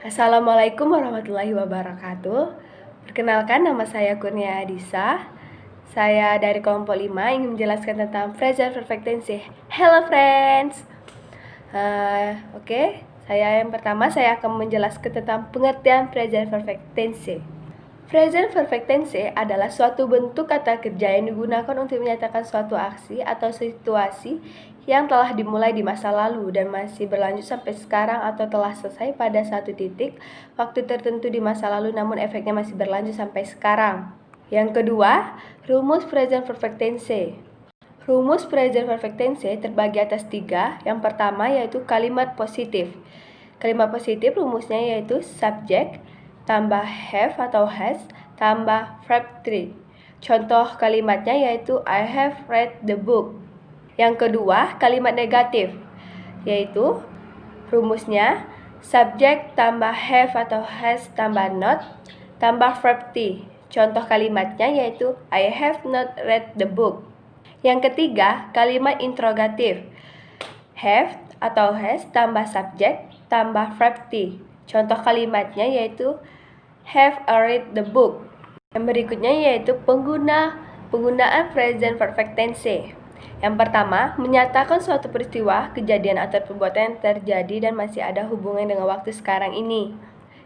Assalamualaikum warahmatullahi wabarakatuh. Perkenalkan, nama saya Kurnia Adisa. Saya dari kelompok 5 ingin menjelaskan tentang present perfect tense. Hello friends. Yang pertama saya akan menjelaskan tentang pengertian present perfect tense. Present perfect tense adalah suatu bentuk kata kerja yang digunakan untuk menyatakan suatu aksi atau situasi yang telah dimulai di masa lalu dan masih berlanjut sampai sekarang atau telah selesai pada satu titik waktu tertentu di masa lalu namun efeknya masih berlanjut sampai sekarang. Yang kedua, rumus present perfect tense. Rumus present perfect tense terbagi atas 3. Yang pertama yaitu kalimat positif. Kalimat positif rumusnya yaitu subject tambah have atau has tambah verb 3. Contoh kalimatnya yaitu I have read the book. Yang kedua, kalimat negatif, yaitu rumusnya subject tambah have atau has tambah not tambah verb t. Contoh kalimatnya yaitu I have not read the book. Yang ketiga, kalimat interrogatif, have atau has tambah subject tambah verb t. Contoh kalimatnya yaitu have I read the book. Yang berikutnya yaitu penggunaan present perfect tense. Yang pertama, menyatakan suatu peristiwa, kejadian atau perbuatan yang terjadi dan masih ada hubungan dengan waktu sekarang ini.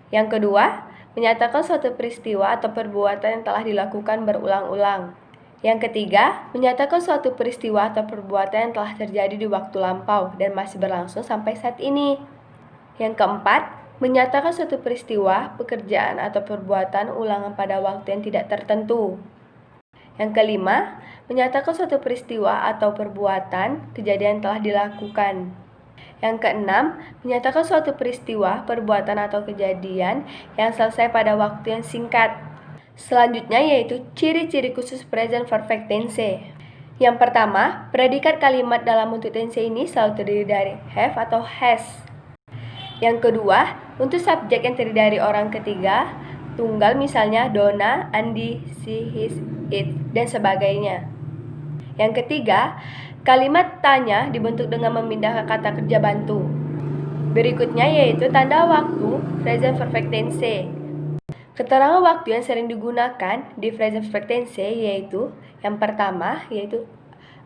Yang kedua, menyatakan suatu peristiwa atau perbuatan yang telah dilakukan berulang-ulang. Yang ketiga, menyatakan suatu peristiwa atau perbuatan yang telah terjadi di waktu lampau dan masih berlangsung sampai saat ini. Yang keempat, menyatakan suatu peristiwa, pekerjaan atau perbuatan ulangan pada waktu yang tidak tertentu. Yang kelima, menyatakan suatu peristiwa atau perbuatan, kejadian telah dilakukan. Yang keenam, menyatakan suatu peristiwa, perbuatan atau kejadian yang selesai pada waktu yang singkat. Selanjutnya yaitu ciri-ciri khusus present perfect tense. Yang pertama, predikat kalimat dalam bentuk tense ini selalu terdiri dari have atau has. Yang kedua, untuk subjek yang terdiri dari orang ketiga, tunggal misalnya Donna, Andi, she, his, it, dan sebagainya. Yang ketiga, kalimat tanya dibentuk dengan memindahkan kata kerja bantu. Berikutnya yaitu tanda waktu present perfect tense. Keterangan waktu yang sering digunakan di present perfect tense yaitu yang pertama yaitu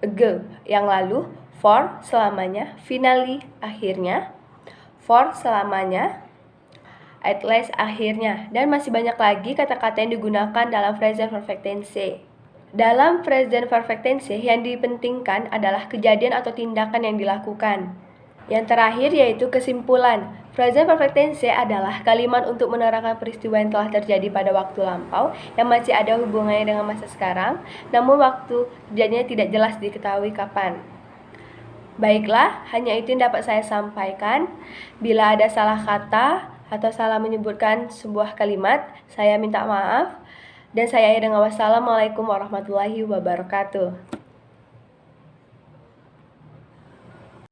ago, yang lalu, for selamanya, finally akhirnya, for selamanya, at last akhirnya, dan masih banyak lagi kata-kata yang digunakan dalam present perfect tense. Dalam present perfect tense yang dipentingkan adalah kejadian atau tindakan yang dilakukan. Yang terakhir yaitu kesimpulan. Present perfect tense adalah kalimat untuk menerangkan peristiwa yang telah terjadi pada waktu lampau yang masih ada hubungannya dengan masa sekarang, namun waktu kejadiannya tidak jelas diketahui kapan. Baiklah, hanya itu yang dapat saya sampaikan. Bila ada salah kata atau salah menyebutkan sebuah kalimat, saya minta maaf. Dan saya akhiri dengan wassalamualaikum warahmatullahi wabarakatuh.